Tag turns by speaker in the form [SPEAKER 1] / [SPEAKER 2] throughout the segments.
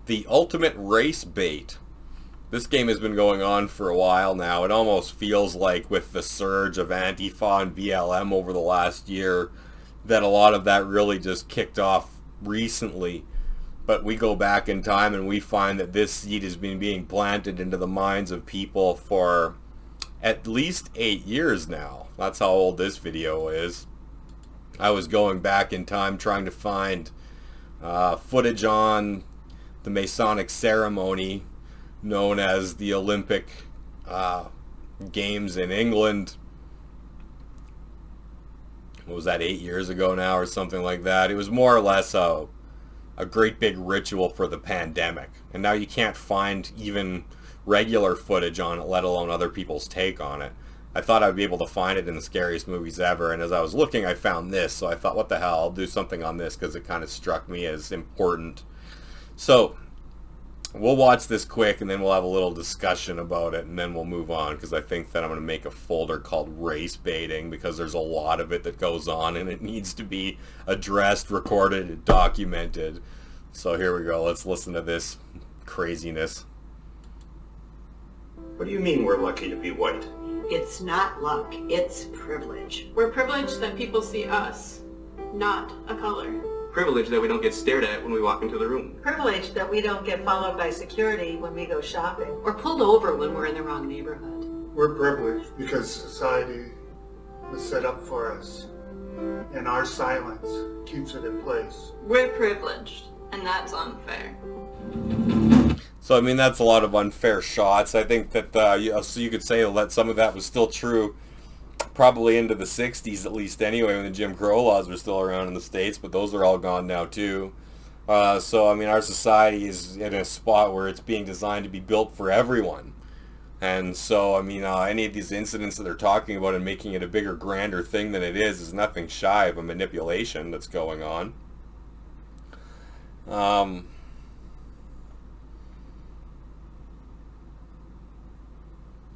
[SPEAKER 1] The ultimate race bait. This game has been going on for a while now. It almost feels like with the surge of Antifa and BLM over the last year that a lot of that really just kicked off recently. But we go back in time and we find that this seed has been being planted into the minds of people for at least 8 years now. That's how old this video is. I was going back in time trying to find footage on the Masonic ceremony known as the Olympic Games in England. What was that, 8 years ago now or something like that? It was more or less a great big ritual for the pandemic. And now you can't find even regular footage on it, let alone other people's take on it. I thought I'd be able to find it in the scariest movies ever, and as I was looking I found this, so I thought, what the hell, I'll do something on this because it kind of struck me as important. So we'll watch this quick and then we'll have a little discussion about it and then we'll move on, because I think that I'm going to make a folder called race baiting because there's a lot of it that goes on and it needs to be addressed, recorded, and documented. So here we go, let's listen to this craziness.
[SPEAKER 2] What do you mean we're lucky to be white?
[SPEAKER 3] It's not luck, it's privilege.
[SPEAKER 4] We're privileged that people see us, not a color.
[SPEAKER 5] Privilege that we don't get stared at when we walk into the room.
[SPEAKER 3] Privilege that we don't get followed by security when we go shopping.
[SPEAKER 4] Or pulled over when we're in the wrong neighborhood.
[SPEAKER 6] We're privileged because society was set up for us, and our silence keeps it in place.
[SPEAKER 4] We're privileged, and that's unfair.
[SPEAKER 1] So, I mean, that's a lot of unfair shots. I think that so you could say that some of that was still true probably into the 60s at least anyway, when the Jim Crow laws were still around in the States, but those are all gone now too. So, I mean, our society is in a spot where it's being designed to be built for everyone. And so, I mean, any of these incidents that they're talking about and making it a bigger, grander thing than it is nothing shy of a manipulation that's going on.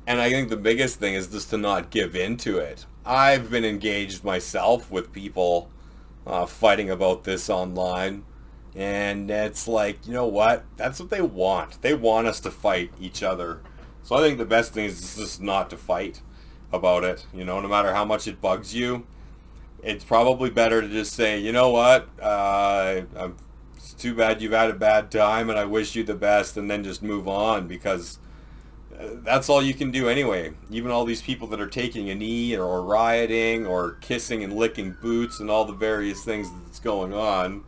[SPEAKER 1] And I think the biggest thing is just to not give in to it. I've been engaged myself with people fighting about this online. And it's like, you know what? That's what they want. They want us to fight each other. So I think the best thing is just not to fight about it. You know, no matter how much it bugs you, it's probably better to just say, you know what? It's too bad you've had a bad time and I wish you the best, and then just move on, because that's all you can do anyway. Even all these people that are taking a knee or rioting or kissing and licking boots and all the various things that's going on,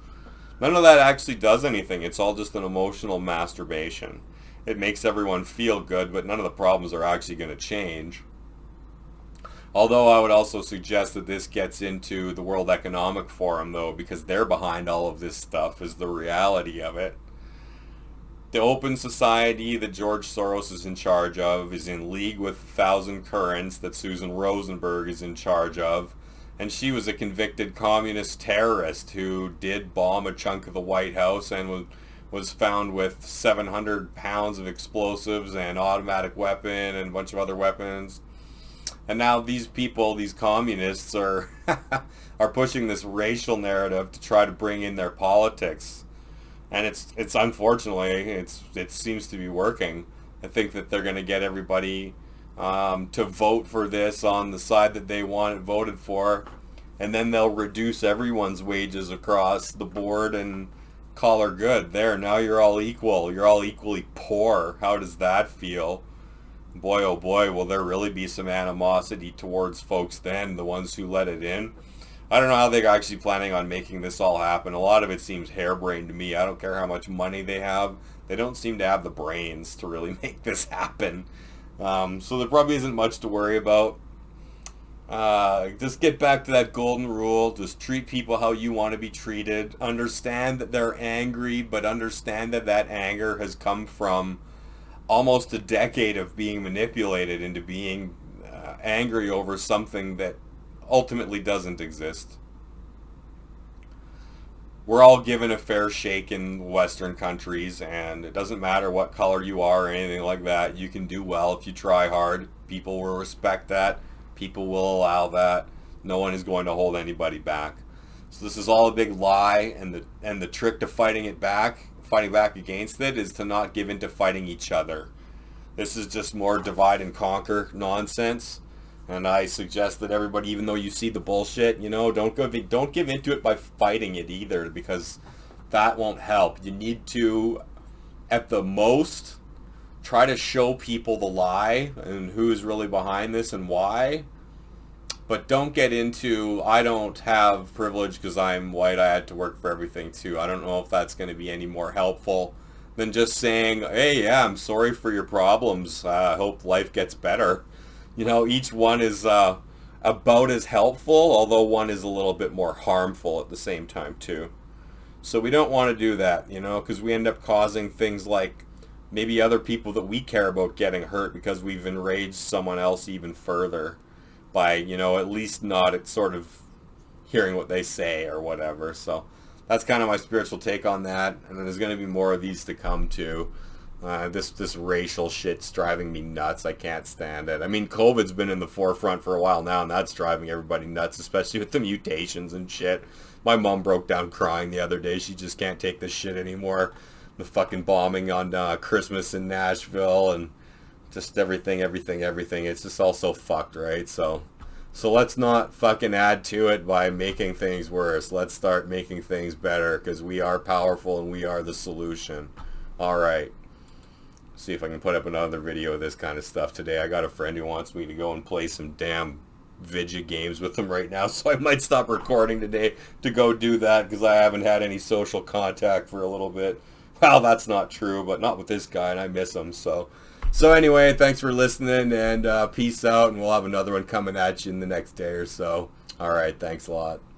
[SPEAKER 1] none of that actually does anything. It's all just an emotional masturbation. It makes everyone feel good, but none of the problems are actually going to change. Although I would also suggest that this gets into the World Economic Forum, though, because they're behind all of this stuff, is the reality of it. The open society that George Soros is in charge of is in league with 1,000 Currents that Susan Rosenberg is in charge of. And she was a convicted communist terrorist who did bomb a chunk of the White House and was found with 700 pounds of explosives and automatic weapon and a bunch of other weapons. And now these people, these communists, are are pushing this racial narrative to try to bring in their politics. And it's unfortunately, it seems to be working. I think that they're going to get everybody to vote for this on the side that they want it voted for, and then they'll reduce everyone's wages across the board and call her good. There, now you're all equal. You're all equally poor. How does that feel? Boy, oh boy, will there really be some animosity towards folks then, the ones who let it in. I don't know how they're actually planning on making this all happen. A lot of it seems harebrained to me. I don't care how much money they have. They don't seem to have the brains to really make this happen. So there probably isn't much to worry about. Just get back to that golden rule. Just treat people how you want to be treated. Understand that they're angry, but understand that that anger has come from almost a decade of being manipulated into being angry over something that ultimately doesn't exist. We're all given a fair shake in Western countries, and it doesn't matter what color you are or anything like that. You can do well if you try hard. People will respect that. People will allow that. No one is going to hold anybody back. So this is all a big lie, and the trick to fighting it back, fighting back against it is to not give in to fighting each other. This is just more divide and conquer nonsense. And I suggest that everybody, even though you see the bullshit, don't give into it by fighting it either, because that won't help. You need to, at the most, try to show people the lie and who's really behind this and why. But don't get into, I don't have privilege because I'm white, I had to work for everything too. I don't know if that's going to be any more helpful than just saying, hey, yeah, I'm sorry for your problems. I hope life gets better. Each one is about as helpful, although one is a little bit more harmful at the same time too. So we don't want to do that, because we end up causing things like maybe other people that we care about getting hurt because we've enraged someone else even further by, at least not sort of hearing what they say or whatever. So that's kind of my spiritual take on that. And then there's going to be more of these to come too. This racial shit's driving me nuts. I can't stand it. I mean, COVID's been in the forefront for a while now, and that's driving everybody nuts, especially with the mutations and shit. My mom broke down crying the other day. She just can't take this shit anymore. The fucking bombing on Christmas in Nashville and just everything. It's just all so fucked, right? So let's not fucking add to it by making things worse. Let's start making things better, because we are powerful and we are the solution. All right. See if I can put up another video of this kind of stuff today. I got a friend who wants me to go and play some damn Vidya games with him right now, so I might stop recording today to go do that, because I haven't had any social contact for a little bit. Well, that's not true, but not with this guy, and I miss him. So anyway, thanks for listening, and peace out, and we'll have another one coming at you in the next day or so. All right, thanks a lot.